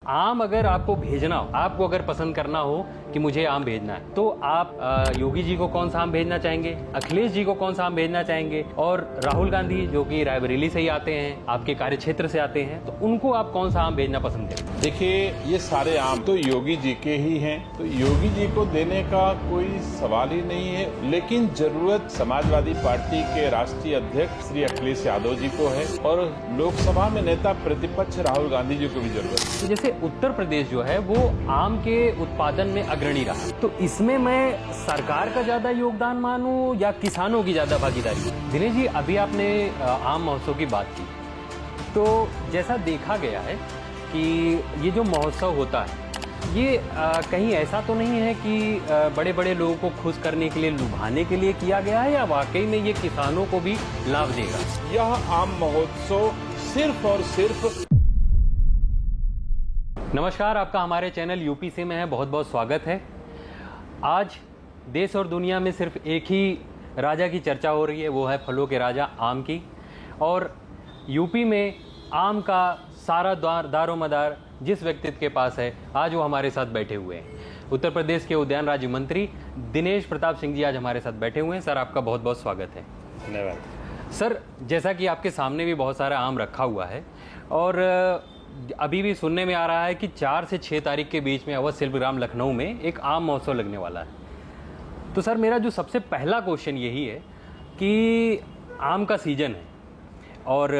आम अगर आपको भेजना हो, आपको अगर पसंद करना हो कि मुझे आम भेजना है, तो आप योगी जी को कौन सा आम भेजना चाहेंगे, अखिलेश जी को कौन सा आम भेजना चाहेंगे, और राहुल गांधी जो कि रायबरेली से ही आते हैं, आपके कार्य क्षेत्र से आते हैं, तो उनको आप कौन सा आम भेजना पसंद करेंगे? देखिए, ये सारे आम तो योगी जी के ही हैं, तो योगी जी को देने का कोई सवाल ही नहीं है। लेकिन जरूरत समाजवादी पार्टी के राष्ट्रीय अध्यक्ष श्री अखिलेश यादव जी को है और लोकसभा में नेता प्रतिपक्ष राहुल गांधी जी को भी जरूरत है। जैसे उत्तर प्रदेश जो है वो आम के उत्पादन में अग्रणी रहा, तो इसमें मैं सरकार का ज्यादा योगदान मानूं या किसानों की ज्यादा भागीदारी? दिनेश जी, अभी आपने आम महोत्सव की बात की, तो जैसा देखा गया है कि ये जो महोत्सव होता है ये कहीं ऐसा तो नहीं है कि बड़े बड़े लोगों को खुश करने के लिए, लुभाने के लिए किया गया है, या वाकई में ये किसानों को भी लाभ देगा? यह आम महोत्सव सिर्फ और सिर्फ। नमस्कार, आपका हमारे चैनल यूपी से में है बहुत बहुत स्वागत है। आज देश और दुनिया में सिर्फ एक ही राजा की चर्चा हो रही है, वो है फलों के राजा आम की। और यूपी में आम का सारा दारोमदार जिस व्यक्तित्व के पास है, आज वो हमारे साथ बैठे हुए हैं। उत्तर प्रदेश के उद्यान राज्य मंत्री दिनेश प्रताप सिंह जी आज हमारे साथ बैठे हुए हैं। सर, आपका बहुत बहुत स्वागत है। धन्यवाद। सर, जैसा कि आपके सामने भी बहुत सारा आम रखा हुआ है और अभी भी सुनने में आ रहा है कि 4 से 6 तारीख के बीच में अवध शिल्पग्राम लखनऊ में एक आम महोत्सव लगने वाला है। तो सर, मेरा जो सबसे पहला क्वेश्चन यही है कि आम का सीजन है और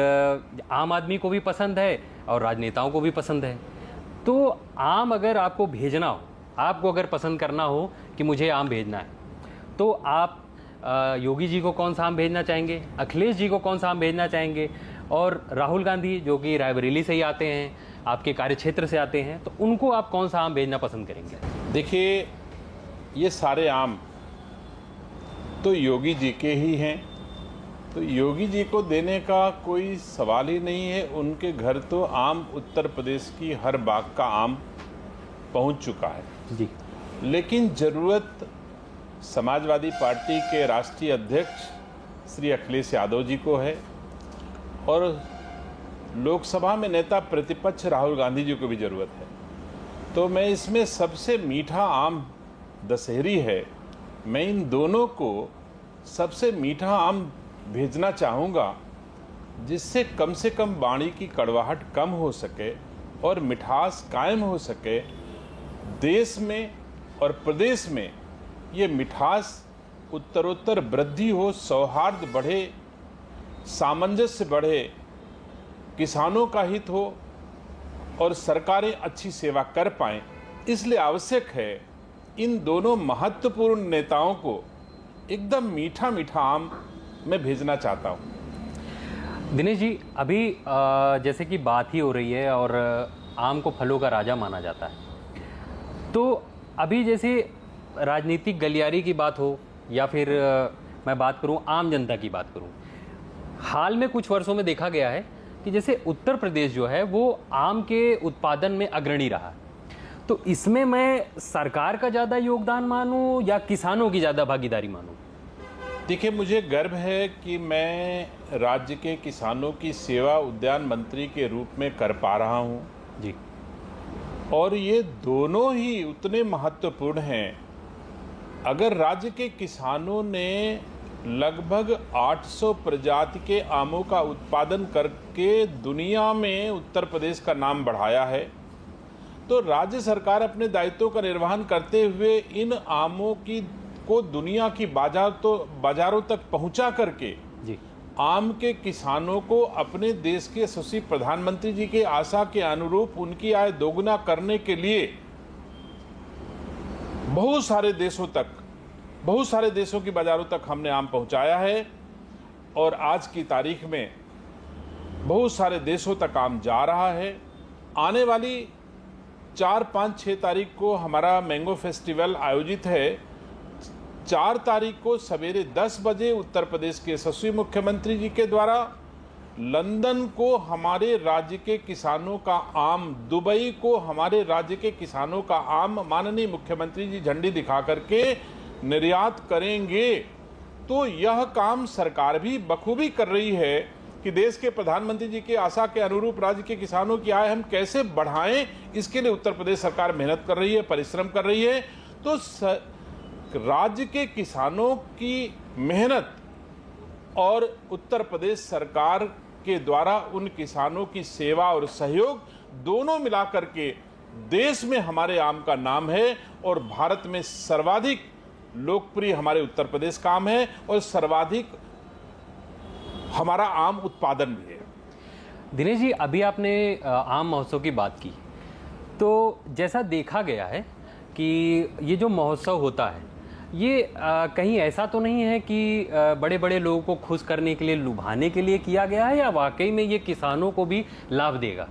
आम आदमी को भी पसंद है और राजनेताओं को भी पसंद है, तो आम अगर आपको भेजना हो, आपको अगर पसंद करना हो कि मुझे आम भेजना है, तो आप योगी जी को कौन सा आम भेजना चाहेंगे, अखिलेश जी को कौन सा आम भेजना चाहेंगे, और राहुल गांधी जो कि रायबरेली से ही आते हैं, आपके कार्य क्षेत्र से आते हैं, तो उनको आप कौन सा आम भेजना पसंद करेंगे? देखिए, ये सारे आम तो योगी जी के ही हैं, तो योगी जी को देने का कोई सवाल ही नहीं है। उनके घर तो आम उत्तर प्रदेश की हर बाग का आम पहुंच चुका है जी। लेकिन ज़रूरत समाजवादी पार्टी के राष्ट्रीय अध्यक्ष श्री अखिलेश यादव जी को है और लोकसभा में नेता प्रतिपक्ष राहुल गांधी जी को भी ज़रूरत है। तो मैं इसमें सबसे मीठा आम दशहरी है, मैं इन दोनों को सबसे मीठा आम भेजना चाहूँगा, जिससे कम से कम वाणी की कड़वाहट कम हो सके और मिठास कायम हो सके। देश में और प्रदेश में ये मिठास उत्तरोत्तर वृद्धि हो, सौहार्द बढ़े, सामंजस्य बढ़े, किसानों का हित हो और सरकारें अच्छी सेवा कर पाएं। इसलिए आवश्यक है इन दोनों महत्वपूर्ण नेताओं को एकदम मीठा मीठा आम मैं भेजना चाहता हूं। दिनेश जी, अभी जैसे कि बात ही हो रही है और आम को फलों का राजा माना जाता है, तो अभी जैसे राजनीतिक गलियारी की बात हो या फिर मैं बात करूं आम जनता की बात करूं, हाल में कुछ वर्षों में देखा गया है कि जैसे उत्तर प्रदेश जो है वो आम के उत्पादन में अग्रणी रहा है, तो इसमें मैं सरकार का ज़्यादा योगदान मानूं या किसानों की ज़्यादा भागीदारी मानूं? देखिए, मुझे गर्व है कि मैं राज्य के किसानों की सेवा उद्यान मंत्री के रूप में कर पा रहा हूं जी। और ये दोनों ही उतने महत्वपूर्ण हैं। अगर राज्य के किसानों ने लगभग 800 प्रजाति के आमों का उत्पादन करके दुनिया में उत्तर प्रदेश का नाम बढ़ाया है, तो राज्य सरकार अपने दायित्वों का निर्वहन करते हुए इन आमों को दुनिया की बाजारों तक पहुंचा करके जी, आम के किसानों को अपने देश के यशस्वी प्रधानमंत्री जी के आशा के अनुरूप उनकी आय दोगुना करने के लिए बहुत सारे देशों की बाजारों तक हमने आम पहुंचाया है और आज की तारीख में बहुत सारे देशों तक आम जा रहा है। आने वाली 4, 5, 6 तारीख को हमारा मैंगो फेस्टिवल आयोजित है। 4 तारीख को सवेरे 10 बजे उत्तर प्रदेश के यशस्वी मुख्यमंत्री जी के द्वारा लंदन को हमारे राज्य के किसानों का आम, दुबई को हमारे राज्य के किसानों का आम माननीय मुख्यमंत्री जी झंडी दिखा करके निर्यात करेंगे। तो यह काम सरकार भी बखूबी कर रही है कि देश के प्रधानमंत्री जी की आशा के अनुरूप राज्य के किसानों की आय हम कैसे बढ़ाएं, इसके लिए उत्तर प्रदेश सरकार मेहनत कर रही है, परिश्रम कर रही है। तो राज्य के किसानों की मेहनत और उत्तर प्रदेश सरकार के द्वारा उन किसानों की सेवा और सहयोग दोनों मिलाकर के देश में हमारे आम का नाम है और भारत में सर्वाधिक लोकप्रिय हमारे उत्तर प्रदेश का आम है और सर्वाधिक हमारा आम उत्पादन भी है। दिनेश जी, अभी आपने आम महोत्सव की बात की, तो जैसा देखा गया है कि ये जो महोत्सव होता है ये कहीं ऐसा तो नहीं है कि बड़े बड़े लोगों को खुश करने के लिए, लुभाने के लिए किया गया है, या वाकई में ये किसानों को भी लाभ देगा?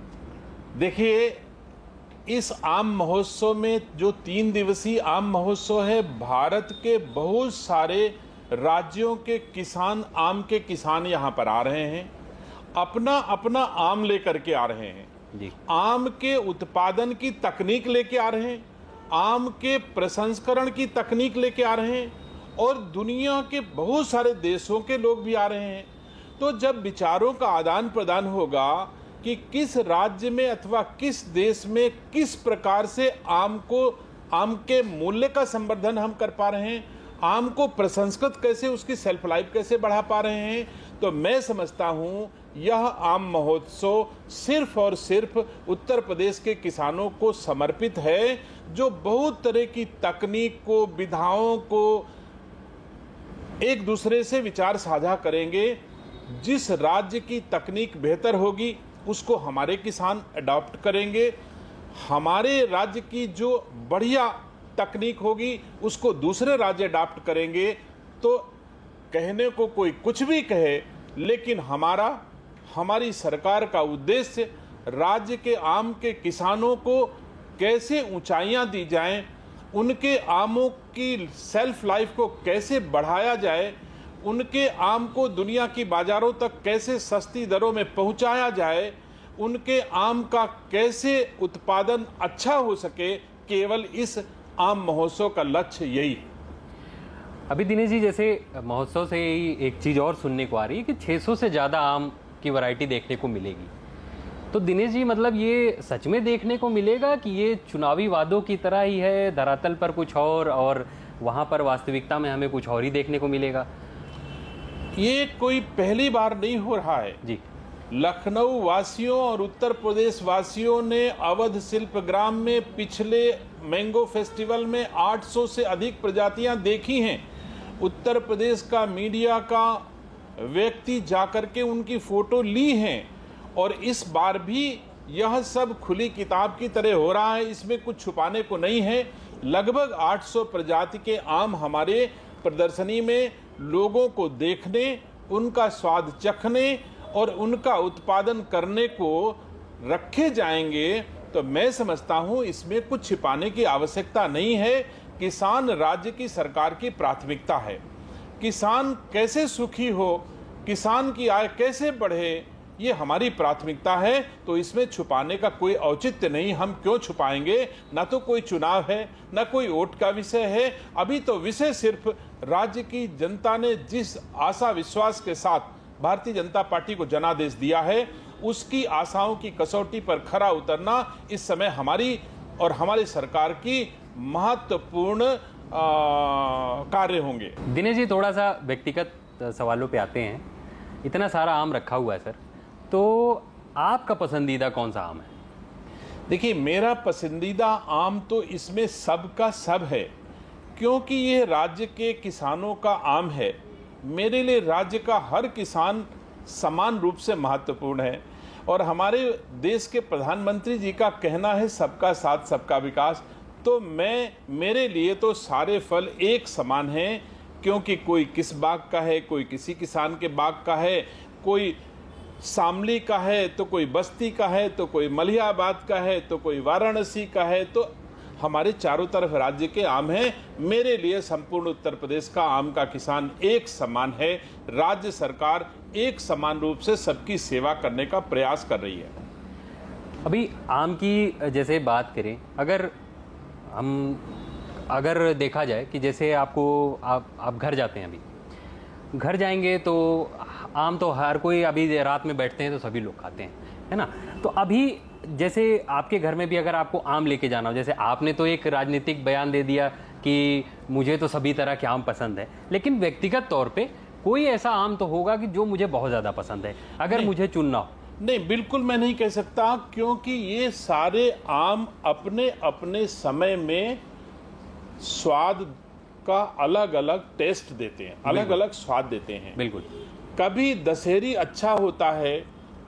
देखिए, इस आम महोत्सव में जो 3 दिवसीय आम महोत्सव है, भारत के बहुत सारे राज्यों के किसान, आम के किसान यहाँ पर आ रहे हैं, अपना अपना आम लेकर के आ रहे हैं जी। आम के उत्पादन की तकनीक लेके आ रहे हैं, आम के प्रसंस्करण की तकनीक लेके आ रहे हैं और दुनिया के बहुत सारे देशों के लोग भी आ रहे हैं। तो जब विचारों का आदान प्रदान होगा कि किस राज्य में अथवा किस देश में किस प्रकार से आम के मूल्य का संवर्धन हम कर पा रहे हैं, आम को प्रसंस्कृत कैसे, उसकी सेल्फ लाइफ कैसे बढ़ा पा रहे हैं, तो मैं समझता हूँ यह आम महोत्सव सिर्फ और सिर्फ उत्तर प्रदेश के किसानों को समर्पित है, जो बहुत तरह की तकनीक को, विधाओं को एक दूसरे से विचार साझा करेंगे। जिस राज्य की तकनीक बेहतर होगी उसको हमारे किसान अडॉप्ट करेंगे, हमारे राज्य की जो बढ़िया तकनीक होगी उसको दूसरे राज्य अडॉप्ट करेंगे। तो कहने को कोई कुछ भी कहे, लेकिन हमारी सरकार का उद्देश्य राज्य के आम के किसानों को कैसे ऊंचाइयां दी जाएं, उनके आमों की सेल्फ लाइफ को कैसे बढ़ाया जाए, उनके आम को दुनिया की बाजारों तक कैसे सस्ती दरों में पहुंचाया जाए, उनके आम का कैसे उत्पादन अच्छा हो सके, केवल इस आम महोत्सव का लक्ष्य यही है। अभी दिनेश जी, जैसे महोत्सव से ही एक चीज़ और सुनने को आ रही है कि 600 से ज़्यादा आम की वैरायटी देखने को मिलेगी। तो दिनेश जी, मतलब ये सच में देखने को मिलेगा कि ये चुनावी वादों की तरह ही है, धरातल पर कुछ और वहाँ पर वास्तविकता में हमें कुछ और ही देखने को मिलेगा? ये कोई पहली बार नहीं हो रहा है जी। लखनऊ वासियों और उत्तर प्रदेश वासियों ने अवध शिल्पग्राम में पिछले मैंगो फेस्टिवल में 800 से अधिक प्रजातियां देखी हैं। उत्तर प्रदेश का मीडिया का व्यक्ति जाकर के उनकी फोटो ली हैं और इस बार भी यह सब खुली किताब की तरह हो रहा है, इसमें कुछ छुपाने को नहीं है। लगभग 800 प्रजाति के आम हमारे प्रदर्शनी में लोगों को देखने, उनका स्वाद चखने और उनका उत्पादन करने को रखे जाएंगे। तो मैं समझता हूं इसमें कुछ छिपाने की आवश्यकता नहीं है। किसान राज्य की सरकार की प्राथमिकता है। किसान कैसे सुखी हो, किसान की आय कैसे बढ़े, ये हमारी प्राथमिकता है। तो इसमें छुपाने का कोई औचित्य नहीं। हम क्यों छुपाएंगे? ना तो कोई चुनाव है, ना कोई वोट का विषय है। अभी तो विषय सिर्फ राज्य की जनता ने जिस आशा विश्वास के साथ भारतीय जनता पार्टी को जनादेश दिया है, उसकी आशाओं की कसौटी पर खरा उतरना इस समय हमारी और हमारी सरकार की महत्वपूर्ण कार्य होंगे। दिनेश जी, थोड़ा सा व्यक्तिगत सवालों पे आते हैं। इतना सारा आम रखा हुआ है सर, तो आपका पसंदीदा कौन सा आम है? देखिए, मेरा पसंदीदा आम तो इसमें सब का सब है, क्योंकि ये राज्य के किसानों का आम है। मेरे लिए राज्य का हर किसान समान रूप से महत्वपूर्ण है और हमारे देश के प्रधानमंत्री जी का कहना है सबका साथ सबका विकास। तो मेरे लिए तो सारे फल एक समान हैं, क्योंकि कोई किस बाग का है, कोई किसी किसान के बाग का है, कोई शामली का है तो कोई बस्ती का है, तो कोई मलिहाबाद का है, तो कोई वाराणसी का है। तो हमारे चारों तरफ राज्य के आम हैं। मेरे लिए संपूर्ण उत्तर प्रदेश का आम का किसान एक समान है। राज्य सरकार एक समान रूप से सबकी सेवा करने का प्रयास कर रही है। अभी आम की जैसे बात करें, अगर देखा जाए कि जैसे आप घर जाते हैं, अभी घर जाएंगे तो आम तो हर कोई अभी रात में बैठते हैं तो सभी लोग खाते हैं, है ना। तो अभी जैसे आपके घर में भी अगर आपको आम लेके जाना हो, जैसे आपने तो एक राजनीतिक बयान दे दिया कि मुझे तो सभी तरह के आम पसंद है, लेकिन व्यक्तिगत तौर पे कोई ऐसा आम तो होगा कि जो मुझे बहुत ज़्यादा पसंद है, अगर मुझे चुनना हो। नहीं, बिल्कुल मैं नहीं कह सकता, क्योंकि ये सारे आम अपने अपने समय में स्वाद का अलग अलग टेस्ट देते हैं, अलग अलग स्वाद देते हैं। बिल्कुल। कभी दशहरी अच्छा होता है,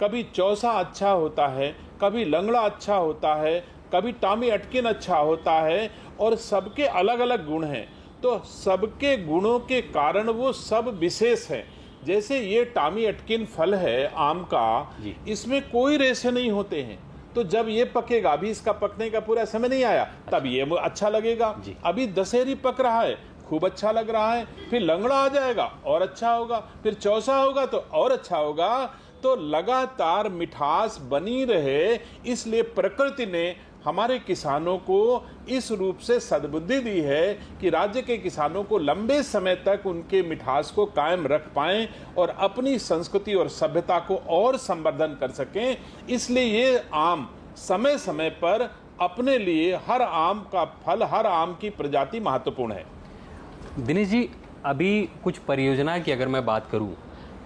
कभी चौसा अच्छा होता है, कभी लंगड़ा अच्छा होता है, कभी टॉमी अटकिन अच्छा होता है, और सबके अलग अलग गुण हैं। तो सबके गुणों के कारण वो सब विशेष हैं। जैसे ये टॉमी अटकिन फल है आम का, इसमें कोई रेशे नहीं होते हैं, तो जब ये पकेगा, अभी इसका पकने का पूरा समय नहीं आया, तब ये अच्छा लगेगा। अभी दशहरी पक रहा है, खूब अच्छा लग रहा है, फिर लंगड़ा आ जाएगा और अच्छा होगा, फिर चौसा होगा तो और अच्छा होगा। तो लगातार मिठास बनी रहे, इसलिए प्रकृति ने हमारे किसानों को इस रूप से सद्बुद्धि दी है कि राज्य के किसानों को लंबे समय तक उनके मिठास को कायम रख पाएं और अपनी संस्कृति और सभ्यता को और संवर्धन कर सकें। इसलिए ये आम समय समय पर अपने लिए, हर आम का फल, हर आम की प्रजाति महत्वपूर्ण है। दिनेश जी, अभी कुछ परियोजना की अगर मैं बात करूं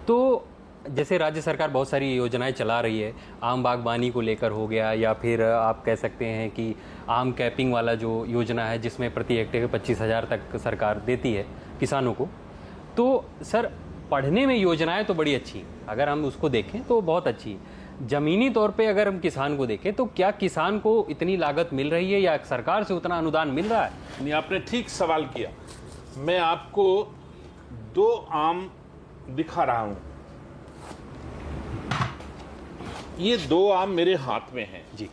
तो जैसे राज्य सरकार बहुत सारी योजनाएं चला रही है, आम बागबानी को लेकर हो गया, या फिर आप कह सकते हैं कि आम कैपिंग वाला जो योजना है जिसमें प्रति हेक्टेयर 25,000 तक सरकार देती है किसानों को। तो सर, पढ़ने में योजनाएं तो बड़ी अच्छी, अगर हम उसको देखें तो बहुत अच्छी। ज़मीनी तौर पे अगर हम किसान को देखें तो क्या किसान को इतनी लागत मिल रही है या सरकार से उतना अनुदान मिल रहा है? नहीं, आपने ठीक सवाल किया। मैं आपको दो आम दिखा रहा हूं। ये दो आम मेरे हाथ में हैं जी।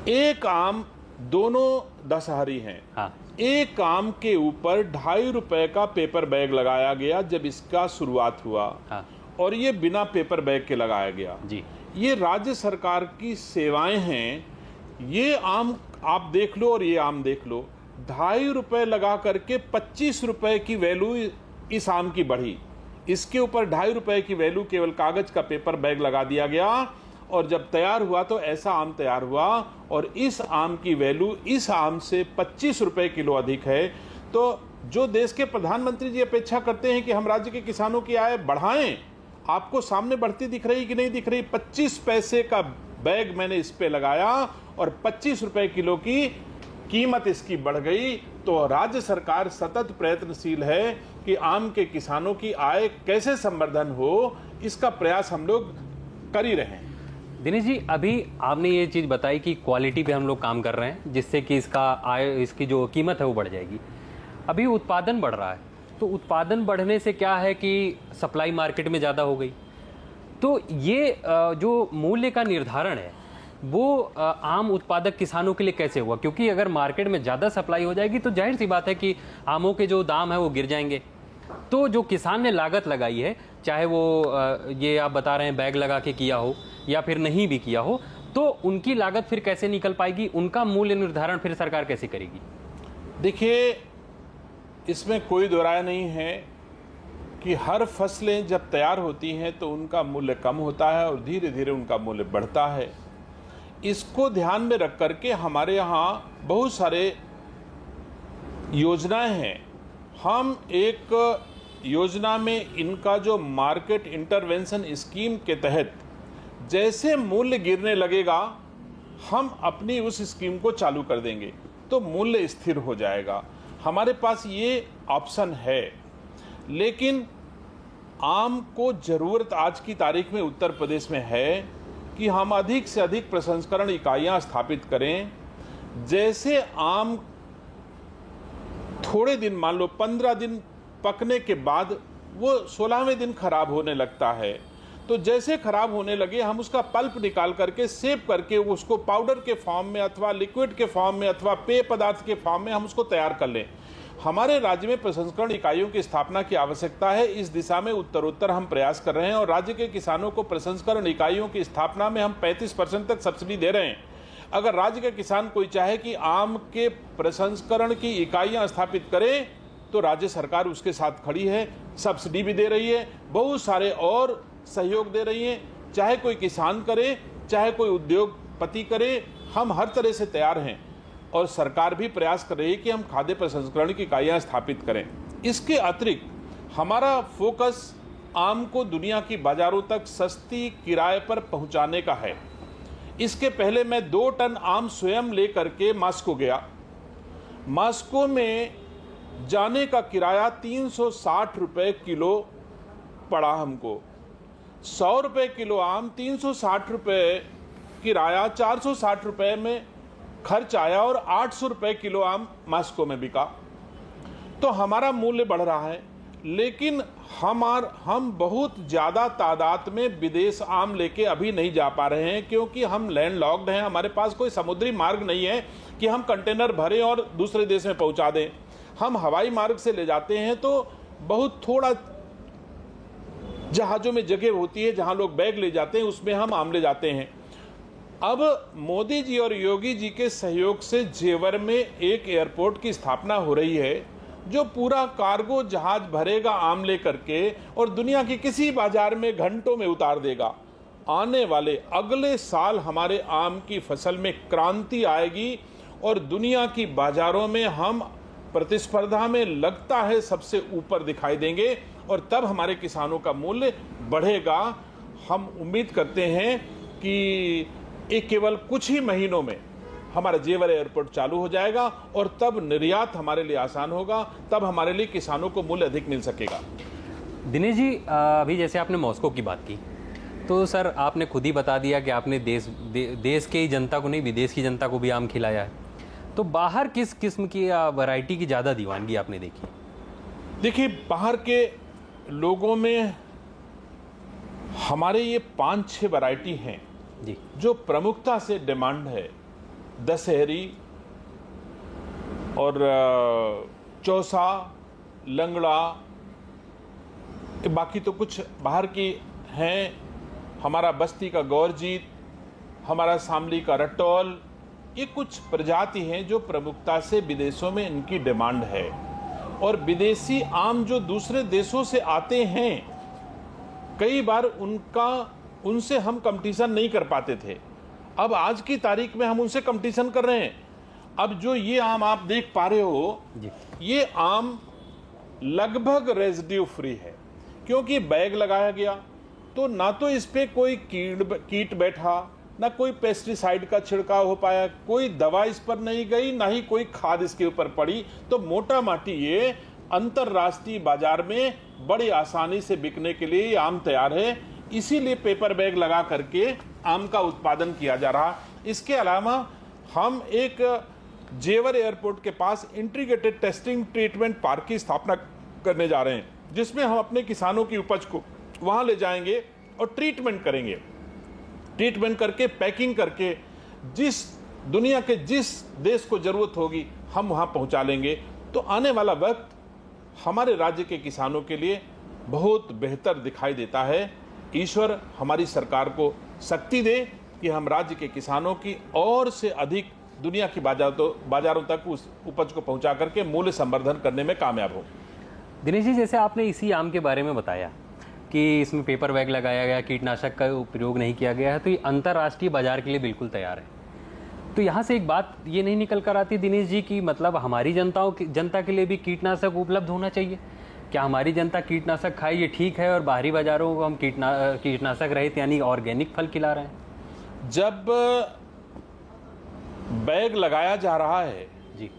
एक आम, दोनों दशहरी हैं। हाँ। एक आम के ऊपर 2.5 रुपए का पेपर बैग लगाया गया जब इसका शुरुआत हुआ। हाँ। और ये बिना पेपर बैग के लगाया गया जी। ये राज्य सरकार की सेवाएं हैं। ये आम आप देख लो और ये आम देख लो, 2.5 रुपए लगा करके 25 रुपए की वैल्यू इस आम की बढ़ी। इसके ऊपर 2.5 रुपए की वैल्यू केवल कागज का पेपर बैग लगा दिया गया, और जब तैयार हुआ तो ऐसा आम तैयार हुआ, और इस आम की वैल्यू इस आम से 25 रुपए किलो अधिक है। तो जो देश के प्रधानमंत्री जी अपेक्षा करते हैं कि हम राज्य के किसानों की आय बढ़ाएं, आपको सामने बढ़ती दिख रही कि नहीं दिख रही? 25 पैसे का बैग मैंने इस पे लगाया और 25 रुपए किलो की कीमत इसकी बढ़ गई। तो राज्य सरकार सतत प्रयत्नशील है कि आम के किसानों की आय कैसे संवर्धन हो, इसका प्रयास हम लोग कर ही रहे हैं। दिनेश जी, अभी आपने ये चीज़ बताई कि क्वालिटी पे हम लोग काम कर रहे हैं जिससे कि इसकी जो कीमत है वो बढ़ जाएगी। अभी उत्पादन बढ़ रहा है, तो उत्पादन बढ़ने से क्या है कि सप्लाई मार्केट में ज़्यादा हो गई। तो ये जो मूल्य का निर्धारण है वो आम उत्पादक किसानों के लिए कैसे हुआ? क्योंकि अगर मार्केट में ज़्यादा सप्लाई हो जाएगी तो जाहिर सी बात है कि आमों के जो दाम है वो गिर जाएंगे। तो जो किसान ने लागत लगाई है, चाहे वो ये आप बता रहे हैं बैग लगा के किया हो या फिर नहीं भी किया हो, तो उनकी लागत फिर कैसे निकल पाएगी? उनका मूल्य निर्धारण फिर सरकार कैसे करेगी? देखिए, इसमें कोई दो राय नहीं है कि हर फसलें जब तैयार होती हैं तो उनका मूल्य कम होता है और धीरे धीरे उनका मूल्य बढ़ता है। इसको ध्यान में रख करके हमारे यहाँ बहुत सारे योजनाएं हैं। हम एक योजना में इनका जो मार्केट इंटरवेंशन स्कीम के तहत जैसे मूल्य गिरने लगेगा, हम अपनी उस स्कीम को चालू कर देंगे तो मूल्य स्थिर हो जाएगा। हमारे पास ये ऑप्शन है। लेकिन आम को ज़रूरत आज की तारीख में उत्तर प्रदेश में है कि हम अधिक से अधिक प्रसंस्करण इकाइयां स्थापित करें। जैसे आम थोड़े दिन, मान लो 15 दिन पकने के बाद वो 16वें दिन खराब होने लगता है, तो जैसे खराब होने लगे हम उसका पल्प निकाल करके सेव करके उसको पाउडर के फॉर्म में अथवा लिक्विड के फॉर्म में अथवा पेय पदार्थ के फॉर्म में हम उसको तैयार कर लें। हमारे राज्य में प्रसंस्करण इकाइयों की स्थापना की आवश्यकता है। इस दिशा में उत्तरोत्तर हम प्रयास कर रहे हैं और राज्य के किसानों को प्रसंस्करण इकाइयों की स्थापना में हम 35% तक सब्सिडी दे रहे हैं। अगर राज्य के किसान कोई चाहे कि आम के प्रसंस्करण की इकाइयां स्थापित करें तो राज्य सरकार उसके साथ खड़ी है, सब्सिडी भी दे रही है, बहुत सारे और सहयोग दे रही है। चाहे कोई किसान करे, चाहे कोई उद्योगपति करे, हम हर तरह से तैयार हैं। और सरकार भी प्रयास कर रही है कि हम खाद्य प्रसंस्करण की इकाइयाँ स्थापित करें। इसके अतिरिक्त हमारा फोकस आम को दुनिया की बाजारों तक सस्ती किराए पर पहुंचाने का है। इसके पहले मैं 2 टन आम स्वयं लेकर के मास्को गया। मास्को में जाने का किराया 360 रुपये किलो पड़ा हमको। 100 रुपये किलो आम, 360 रुपये किराया, 460 रुपये में खर्च आया और 800 रुपये किलो आम मास्को में बिका। तो हमारा मूल्य बढ़ रहा है, लेकिन हम बहुत ज़्यादा तादाद में विदेश आम लेके अभी नहीं जा पा रहे हैं, क्योंकि हम लैंडलॉक्ड हैं। हमारे पास कोई समुद्री मार्ग नहीं है कि हम कंटेनर भरें और दूसरे देश में पहुंचा दें। हम हवाई मार्ग से ले जाते हैं तो बहुत थोड़ा जहाज़ों में जगह होती है जहां लोग बैग ले जाते हैं, उसमें हम आम ले जाते हैं। अब मोदी जी और योगी जी के सहयोग से जेवर में एक एयरपोर्ट की स्थापना हो रही है, जो पूरा कार्गो जहाज भरेगा आम लेकर के और दुनिया की किसी बाजार में घंटों में उतार देगा। आने वाले अगले साल हमारे आम की फसल में क्रांति आएगी और दुनिया की बाजारों में हम प्रतिस्पर्धा में लगता है सबसे ऊपर दिखाई देंगे और तब हमारे किसानों का मूल्य बढ़ेगा। हम उम्मीद करते हैं कि एक केवल कुछ ही महीनों में हमारा जेवर एयरपोर्ट चालू हो जाएगा और तब निर्यात हमारे लिए आसान होगा, तब हमारे लिए किसानों को मूल्य अधिक मिल सकेगा। दिनेश जी, अभी जैसे आपने मॉस्को की बात की, तो सर आपने खुद ही बता दिया कि आपने देश की जनता को नहीं, विदेश की जनता को भी आम खिलाया है। तो बाहर किस किस्म की वैरायटी की ज़्यादा दीवानगी आपने देखी? देखिए, बाहर के लोगों में हमारे ये 5-6 वैरायटी हैं जी, जो प्रमुखता से डिमांड है। दशहरी और चौसा, लंगड़ा, बाकी तो कुछ बाहर की हैं। हमारा बस्ती का गौरजीत, हमारा शामली का रटौल, ये कुछ प्रजाति हैं जो प्रमुखता से विदेशों में इनकी डिमांड है। और विदेशी आम जो दूसरे देशों से आते हैं, कई बार उनसे हम कंपटीशन नहीं कर पाते थे। अब आज की तारीख में हम उनसे कंपटीशन कर रहे हैं। अब जो ये आम आप देख पा रहे हो, ये आम लगभग रेजिड्यू फ्री है, क्योंकि बैग लगाया गया तो ना तो इस पे कोई कीट बैठा, ना कोई पेस्टिसाइड का छिड़काव हो पाया, कोई दवा इस पर नहीं गई, ना ही कोई खाद इसके ऊपर पड़ी। तो मोटा माटी ये अंतर्राष्ट्रीय बाजार में बड़ी आसानी से बिकने के लिए आम तैयार है। इसीलिए पेपर बैग लगा करके आम का उत्पादन किया जा रहा। इसके अलावा हम एक जेवर एयरपोर्ट के पास इंटीग्रेटेड टेस्टिंग ट्रीटमेंट पार्क की स्थापना करने जा रहे हैं, जिसमें हम अपने किसानों की उपज को वहां ले जाएंगे और ट्रीटमेंट करेंगे। ट्रीटमेंट करके, पैकिंग करके, जिस दुनिया के जिस देश को जरूरत होगी हम वहां पहुंचा लेंगे। तो आने वाला वक्त हमारे राज्य के किसानों के लिए बहुत बेहतर दिखाई देता है। ईश्वर हमारी सरकार को शक्ति दे कि हम राज्य के किसानों की और से अधिक दुनिया की बाजारों तक उस उपज को पहुंचा करके मूल्य संवर्धन करने में कामयाब हो। दिनेश जी, जैसे आपने इसी आम के बारे में बताया कि इसमें पेपर बैग लगाया गया, कीटनाशक का उपयोग नहीं किया गया है, तो ये अंतर्राष्ट्रीय बाजार के लिए बिल्कुल तैयार है। तो यहाँ से एक बात ये नहीं निकल कर आती दिनेश जी कि मतलब हमारी जनता के लिए भी कीटनाशक उपलब्ध होना चाहिए। क्या हमारी जनता कीटनाशक खाए ये ठीक है और बाहरी बाजारों को हम कीटनाशक रहित यानी ऑर्गेनिक फल खिला रहे हैं? जब बैग लगाया जा रहा है जी,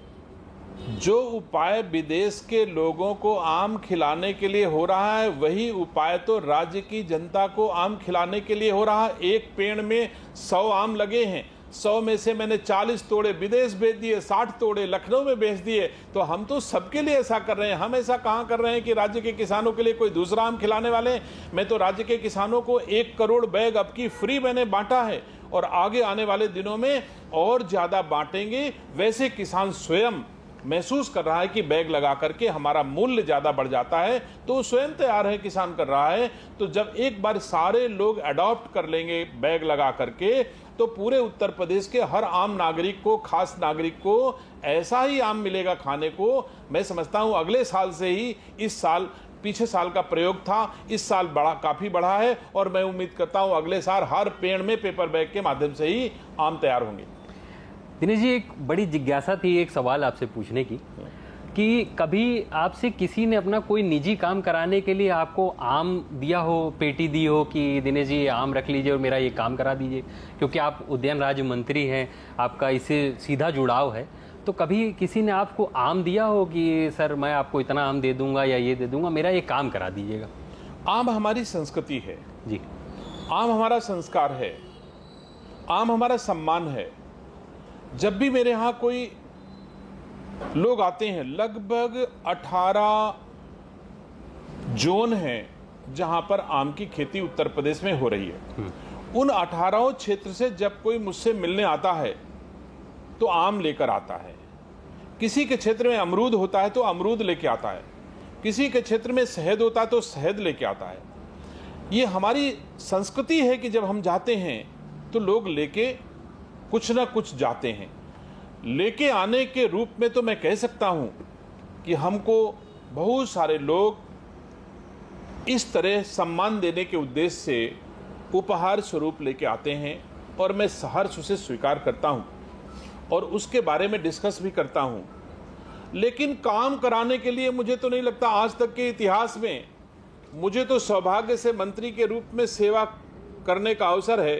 जो उपाय विदेश के लोगों को आम खिलाने के लिए हो रहा है, वही उपाय तो राज्य की जनता को आम खिलाने के लिए हो रहा है। एक पेड़ में 100 आम लगे हैं, 100 में से मैंने 40 तोड़े विदेश भेज दिए, 60 तोड़े लखनऊ में भेज दिए। तो हम तो सबके लिए ऐसा कर रहे हैं। हम ऐसा कहाँ कर रहे हैं कि राज्य के किसानों के लिए कोई दूसरा आम खिलाने वाले हैं? मैं तो राज्य के किसानों को 1 करोड़ बैग अब की फ्री मैंने बांटा है और आगे आने वाले दिनों में और ज़्यादा बांटेंगे। वैसे किसान स्वयं महसूस कर रहा है कि बैग लगा करके हमारा मूल्य ज़्यादा बढ़ जाता है, तो स्वयं तैयार है, किसान कर रहा है। तो जब एक बार सारे लोग अडॉप्ट कर लेंगे बैग लगा करके, तो पूरे उत्तर प्रदेश के हर आम नागरिक को, खास नागरिक को ऐसा ही आम मिलेगा खाने को। मैं समझता हूँ अगले साल से ही, इस साल पीछे साल का प्रयोग था, इस साल काफ़ी बढ़ा है और मैं उम्मीद करता हूँ अगले साल हर पेड़ में पेपर बैग के माध्यम से ही आम तैयार होंगे। दिनेश जी, एक बड़ी जिज्ञासा थी एक सवाल आपसे पूछने की कि कभी आपसे किसी ने अपना कोई निजी काम कराने के लिए आपको आम दिया हो, पेटी दी हो कि दिनेश जी आम रख लीजिए और मेरा ये काम करा दीजिए, क्योंकि आप उद्यान राज्य मंत्री हैं, आपका इससे सीधा जुड़ाव है, तो कभी किसी ने आपको आम दिया हो कि सर मैं आपको इतना आम दे दूंगा या ये दे दूंगा, मेरा ये काम करा दीजिएगा? आम हमारी संस्कृति है जी, आम हमारा संस्कार है, आम हमारा सम्मान है। जब भी मेरे यहाँ कोई लोग आते हैं, लगभग 18 जोन हैं जहाँ पर आम की खेती उत्तर प्रदेश में हो रही है। उन 18 क्षेत्र से जब कोई मुझसे मिलने आता है तो आम लेकर आता है। किसी के क्षेत्र में अमरूद होता है तो अमरूद लेके आता है, किसी के क्षेत्र में शहद होता है तो शहद लेके आता है। ये हमारी संस्कृति है कि जब हम जाते हैं तो लोग लेके कुछ ना कुछ जाते हैं। लेके आने के रूप में तो मैं कह सकता हूँ कि हमको बहुत सारे लोग इस तरह सम्मान देने के उद्देश्य से उपहार स्वरूप लेके आते हैं और मैं सहर्ष उसे स्वीकार करता हूँ और उसके बारे में डिस्कस भी करता हूँ। लेकिन काम कराने के लिए मुझे तो नहीं लगता आज तक के इतिहास में, मुझे तो सौभाग्य से मंत्री के रूप में सेवा करने का अवसर है,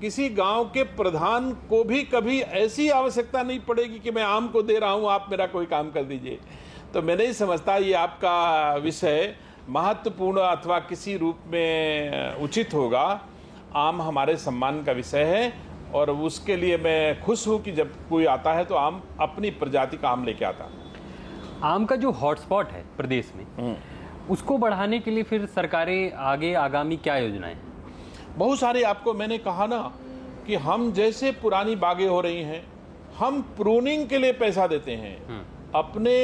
किसी गांव के प्रधान को भी कभी ऐसी आवश्यकता नहीं पड़ेगी कि मैं आम को दे रहा हूं, आप मेरा कोई काम कर दीजिए। तो मैं नहीं समझता ये आपका विषय महत्वपूर्ण अथवा किसी रूप में उचित होगा। आम हमारे सम्मान का विषय है और उसके लिए मैं खुश हूं कि जब कोई आता है तो आम अपनी प्रजाति का आम लेके आता। आम का जो हॉटस्पॉट है प्रदेश में, उसको बढ़ाने के लिए फिर सरकारें आगे आगामी क्या योजनाएं हैं? बहुत सारे, आपको मैंने कहा ना कि हम जैसे पुरानी बागें हो रही हैं, हम प्रूनिंग के लिए पैसा देते हैं। अपने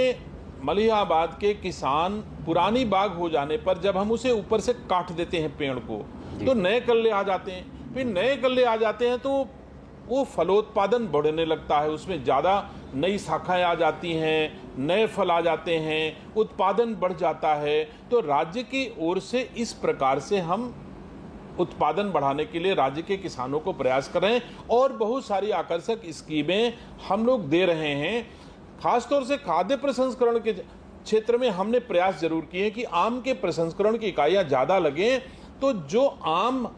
मलिहाबाद के किसान पुरानी बाग हो जाने पर जब हम उसे ऊपर से काट देते हैं पेड़ को, तो नए कल्ले आ जाते हैं। फिर नए कल्ले आ जाते हैं तो वो फलोत्पादन बढ़ने लगता है, उसमें ज़्यादा नई शाखाएं आ जाती हैं, नए फल आ जाते हैं, उत्पादन बढ़ जाता है। तो राज्य की ओर से इस प्रकार से हम उत्पादन बढ़ाने के लिए राज्य के किसानों को प्रयास कर रहे हैं और बहुत सारी आकर्षक स्कीमें हम लोग दे रहे हैं। खासतौर से खाद्य प्रसंस्करण के क्षेत्र में हमने प्रयास जरूर किए हैं कि आम के प्रसंस्करण की इकाइयाँ ज़्यादा लगें, तो जो आम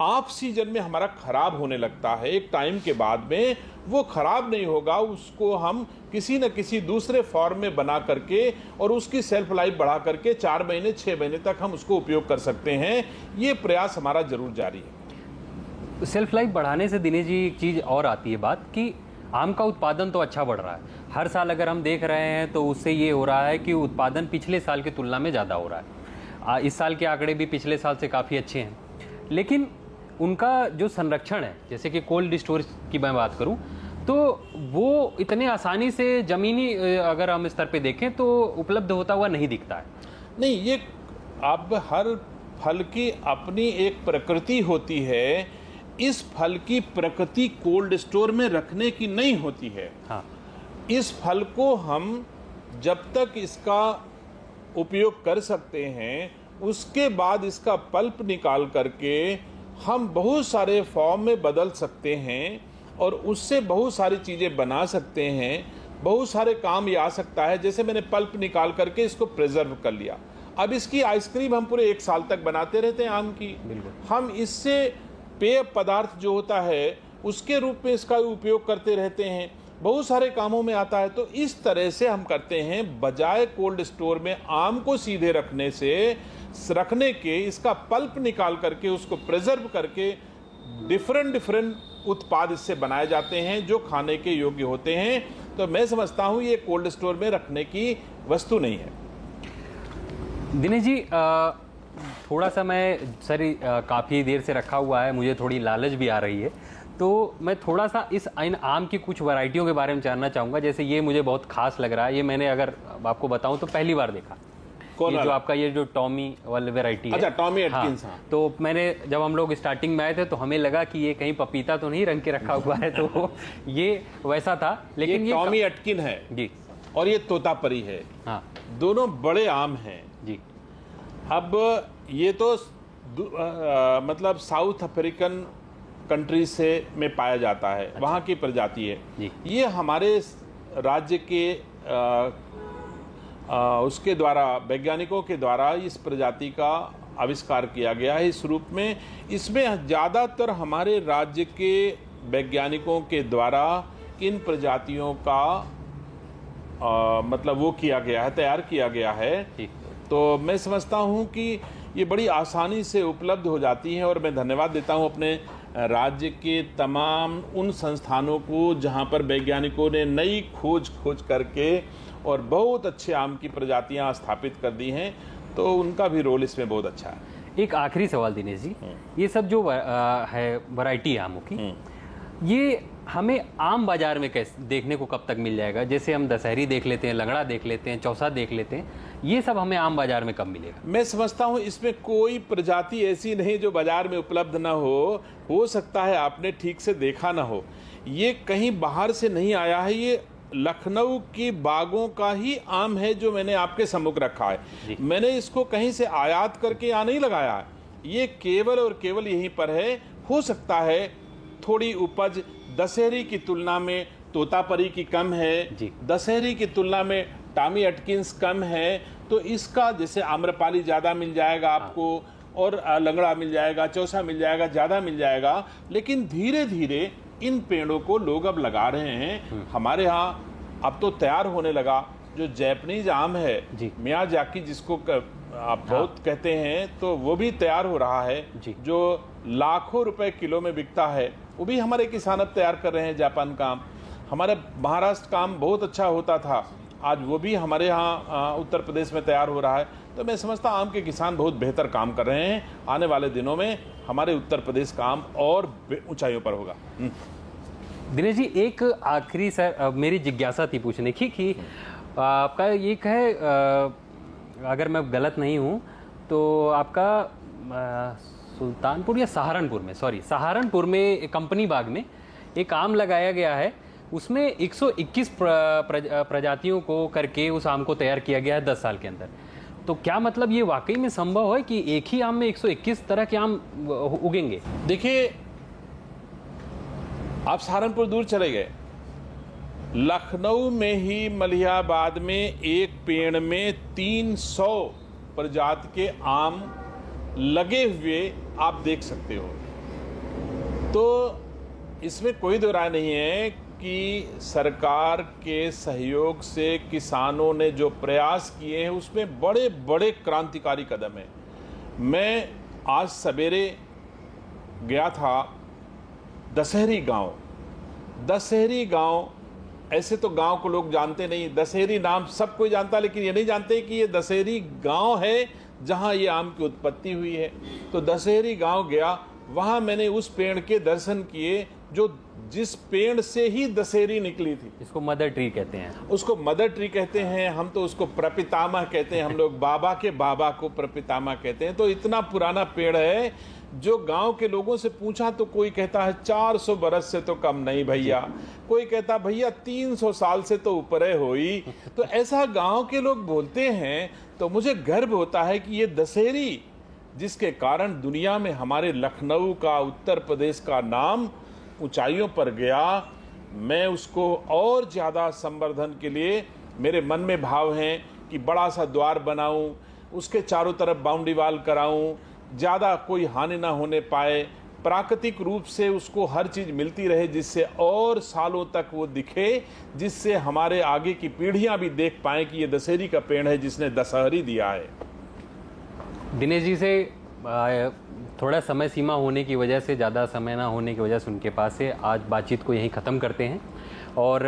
ऑफ सीजन में हमारा खराब होने लगता है, एक टाइम के बाद में वो खराब नहीं होगा, उसको हम किसी न किसी दूसरे फॉर्म में बना करके और उसकी सेल्फ लाइफ बढ़ा करके 4 महीने 6 महीने तक हम उसको उपयोग कर सकते हैं। ये प्रयास हमारा जरूर जारी है। सेल्फ लाइफ बढ़ाने से दिनेश जी एक चीज़ और आती है बात कि आम का उत्पादन तो अच्छा बढ़ रहा है, हर साल अगर हम देख रहे हैं तो उससे ये हो रहा है कि उत्पादन पिछले साल की तुलना में ज़्यादा हो रहा है। इस साल के आंकड़े भी पिछले साल से काफ़ी अच्छे हैं, लेकिन उनका जो संरक्षण है, जैसे कि कोल्ड स्टोरेज की मैं बात करूं, तो वो इतने आसानी से ज़मीनी अगर हम स्तर पे देखें तो उपलब्ध होता हुआ नहीं दिखता है। नहीं, ये अब हर फल की अपनी एक प्रकृति होती है। इस फल की प्रकृति कोल्ड स्टोर में रखने की नहीं होती है। हाँ, इस फल को हम जब तक इसका उपयोग कर सकते हैं, उसके बाद इसका पल्प निकाल करके हम बहुत सारे फॉर्म में बदल सकते हैं और उससे बहुत सारी चीज़ें बना सकते हैं, बहुत सारे काम ये आ सकता है। जैसे मैंने पल्प निकाल करके इसको प्रिजर्व कर लिया, अब इसकी आइसक्रीम हम पूरे 1 साल तक बनाते रहते हैं आम की। हम इससे पेय पदार्थ जो होता है उसके रूप में इसका उपयोग करते रहते हैं, बहुत सारे कामों में आता है। तो इस तरह से हम करते हैं, बजाय कोल्ड स्टोर में आम को सीधे रखने के इसका पल्प निकाल करके उसको प्रिजर्व करके डिफरेंट उत्पाद इससे बनाए जाते हैं जो खाने के योग्य होते हैं। तो मैं समझता हूँ ये कोल्ड स्टोर में रखने की वस्तु नहीं है। दिनेश जी, थोड़ा सा मैं काफ़ी देर से रखा हुआ है, मुझे थोड़ी लालच भी आ रही है, तो मैं थोड़ा सा इन आम की कुछ वैरायटियों के बारे में जानना चाहूँगा। जैसे ये मुझे बहुत खास लग रहा है, ये मैंने अगर आपको बताऊँ तो पहली बार देखा। कौन ये जो वाला? आपका ये जो टॉमी वाला वेराइटी है। अच्छा, टॉमी हाँ, एटकिंस, हाँ। तो मैंने जब हम लोग स्टार्टिंग में आए थे तो हमें लगा कि ये कहीं पपीता तो नहीं रंग के रखा हुआ है, तो ये वैसा था, लेकिन ये टॉमी एटकिन है जी, और ये तोतापरी है। हाँ दोनों बड़े आम हैं। जी, अब ये तो मतलब साउथ अफ्रीकन कंट्री से में पाया जाता है, वहाँ की प्रजाति है। जी। ये हमारे राज्य के उसके द्वारा, वैज्ञानिकों के द्वारा इस प्रजाति का आविष्कार किया गया है इस रूप में। इसमें ज़्यादातर हमारे राज्य के वैज्ञानिकों के द्वारा इन प्रजातियों का मतलब वो किया गया है, तैयार किया गया है। जी। तो मैं समझता हूँ कि ये बड़ी आसानी से उपलब्ध हो जाती हैं, और मैं धन्यवाद देता हूँ अपने राज्य के तमाम उन संस्थानों को जहाँ पर वैज्ञानिकों ने नई खोज करके और बहुत अच्छे आम की प्रजातियाँ स्थापित कर दी हैं। तो उनका भी रोल इसमें बहुत अच्छा है। एक आखिरी सवाल दिनेश जी, ये सब जो है वैरायटी आमों की, ये हमें आम बाजार में कैसे देखने को कब तक मिल जाएगा? जैसे हम दशहरी देख लेते हैं, लंगड़ा देख लेते हैं, चौसा देख लेते हैं, ये सब हमें आम बाजार में कब मिलेगा? मैं समझता हूँ इसमें कोई प्रजाति ऐसी नहीं जो बाजार में उपलब्ध ना हो सकता है आपने ठीक से देखा ना हो। ये कहीं बाहर से नहीं आया है, ये लखनऊ की बागों का ही आम है जो मैंने आपके सम्मुख रखा है। मैंने इसको कहीं से आयात करके यहाँ नहीं लगाया है, ये केवल और केवल यहीं पर है। हो सकता है थोड़ी उपज दशहरी की तुलना में तोतापरी की कम है, दशहरी की तुलना में टॉमी एटकिंस कम है, तो इसका जैसे आम्रपाली ज़्यादा मिल जाएगा आपको, और लंगड़ा मिल जाएगा, चौसा मिल जाएगा, ज़्यादा मिल जाएगा। लेकिन धीरे धीरे इन पेड़ों को लोग अब लगा रहे हैं। हमारे यहाँ अब तो तैयार होने लगा जो जैपनीज आम है, मियाजाकी जिसको आप बहुत कहते हैं, तो वो भी तैयार हो रहा है, जो लाखों रुपए किलो में बिकता है। वो भी हमारे किसान अब तैयार कर रहे हैं। जापान का आम, हमारे महाराष्ट्र का आम बहुत अच्छा होता था, आज वो भी हमारे यहाँ उत्तर प्रदेश में तैयार हो रहा है। तो मैं समझता आम के किसान बहुत बेहतर काम कर रहे हैं। आने वाले दिनों में हमारे उत्तर प्रदेश का आम और ऊंचाइयों पर होगा। दिनेश जी, एक आखिरी सर मेरी जिज्ञासा थी पूछने की कि आपका ये है, अगर मैं गलत नहीं हूँ तो आपका सुल्तानपुर या सहारनपुर में, सहारनपुर में कंपनी बाग में एक आम लगाया गया है, उसमें 121 प्रजातियों को करके उस आम को तैयार किया गया है 10 साल के अंदर। तो क्या मतलब ये वाकई में संभव है कि एक ही आम में 121 तरह के आम उगेंगे? देखिए, आप सहारनपुर दूर चले गए, लखनऊ में ही मलिहाबाद में एक पेड़ में 300 प्रजाति के आम लगे हुए आप देख सकते हो। तो इसमें कोई दो राय नहीं है कि सरकार के सहयोग से किसानों ने जो प्रयास किए हैं उसमें बड़े बड़े क्रांतिकारी कदम हैं। मैं आज सवेरे गया था दशहरी गांव। ऐसे तो गांव को लोग जानते नहीं, दशहरी नाम सब कोई जानता, लेकिन ये नहीं जानते कि ये दशहरी गांव है जहां ये आम की उत्पत्ति हुई है। तो दशहरी गांव गया, वहां मैंने उस पेड़ के दर्शन किए जो जिस पेड़ से ही दशहरी निकली थी। इसको मदर ट्री कहते हैं। उसको मदर ट्री कहते हैं, हम तो उसको प्रपितामह कहते हैं, हम लोग बाबा के बाबा को प्रपितामह कहते हैं। तो इतना पुराना पेड़ है जो गांव के लोगों से पूछा तो कोई कहता है 400 बरस से तो कम नहीं भैया, कोई कहता भैया 300 साल से तो ऊपर हुई। तो ऐसा गांव के लोग बोलते हैं। तो मुझे गर्व होता है कि ये दशहरी जिसके कारण दुनिया में हमारे लखनऊ का, उत्तर प्रदेश का नाम ऊंचाइयों पर गया, मैं उसको और ज़्यादा संवर्धन के लिए मेरे मन में भाव हैं कि बड़ा सा द्वार बनाऊं, उसके चारों तरफ बाउंड्री वाल कराऊं, ज़्यादा कोई हानि ना होने पाए, प्राकृतिक रूप से उसको हर चीज़ मिलती रहे, जिससे और सालों तक वो दिखे, जिससे हमारे आगे की पीढ़ियां भी देख पाएँ कि ये दशहरी का पेड़ है जिसने दशहरी दिया है। दिनेश जी से थोड़ा समय सीमा होने की वजह से, ज़्यादा समय ना होने की वजह से उनके पास से आज बातचीत को यहीं ख़त्म करते हैं। और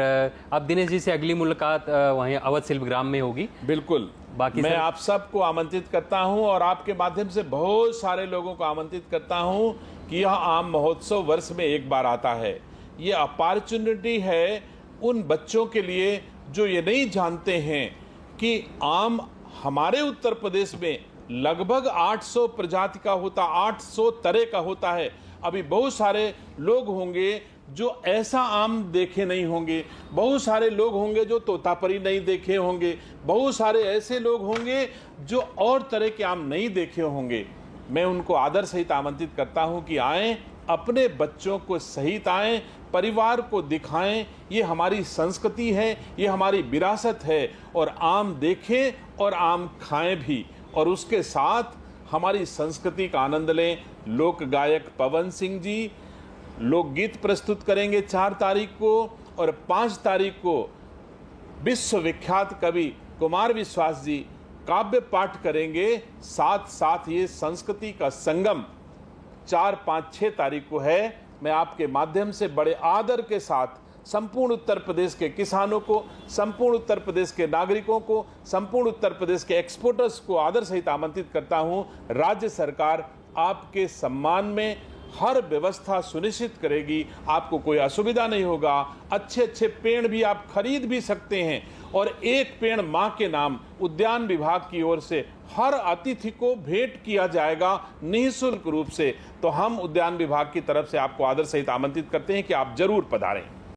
अब दिनेश जी से अगली मुलाकात वहीं अवध शिल्पग्राम में होगी। बिल्कुल, बाकी मैं आप सबको आमंत्रित करता हूं और आपके माध्यम से बहुत सारे लोगों को आमंत्रित करता हूं कि यह आम महोत्सव वर्ष में एक बार आता है। ये अपॉर्चुनिटी है उन बच्चों के लिए जो ये नहीं जानते हैं कि आम हमारे उत्तर प्रदेश में लगभग 800 प्रजाति का होता, 800 तरह का होता है। अभी बहुत सारे लोग होंगे जो ऐसा आम देखे नहीं होंगे, बहुत सारे लोग होंगे जो तोतापरी नहीं देखे होंगे, बहुत सारे ऐसे लोग होंगे जो और तरह के आम नहीं देखे होंगे। मैं उनको आदर सहित आमंत्रित करता हूं कि आएं, अपने बच्चों को सहित आएं, परिवार को दिखाएं। ये हमारी संस्कृति है, ये हमारी विरासत है, और आम देखें और आम खाएं भी, और उसके साथ हमारी संस्कृति का आनंद लें। लोक गायक पवन सिंह जी लोकगीत प्रस्तुत करेंगे 4 तारीख को, और 5 तारीख को विश्वविख्यात कवि कुमार विश्वास जी काव्य पाठ करेंगे। साथ साथ ये संस्कृति का संगम 4, 5, 6 तारीख को है। मैं आपके माध्यम से बड़े आदर के साथ संपूर्ण उत्तर प्रदेश के किसानों को, संपूर्ण उत्तर प्रदेश के नागरिकों को, संपूर्ण उत्तर प्रदेश के एक्सपोर्टर्स को आदर सहित आमंत्रित करता हूं। राज्य सरकार आपके सम्मान में हर व्यवस्था सुनिश्चित करेगी, आपको कोई असुविधा नहीं होगा। अच्छे अच्छे पेड़ भी आप खरीद भी सकते हैं, और एक पेड़ मां के नाम उद्यान विभाग की ओर से हर अतिथि को भेंट किया जाएगा निःशुल्क रूप से। तो हम उद्यान विभाग की तरफ से आपको आदर सहित आमंत्रित करते हैं कि आप जरूर पधारें।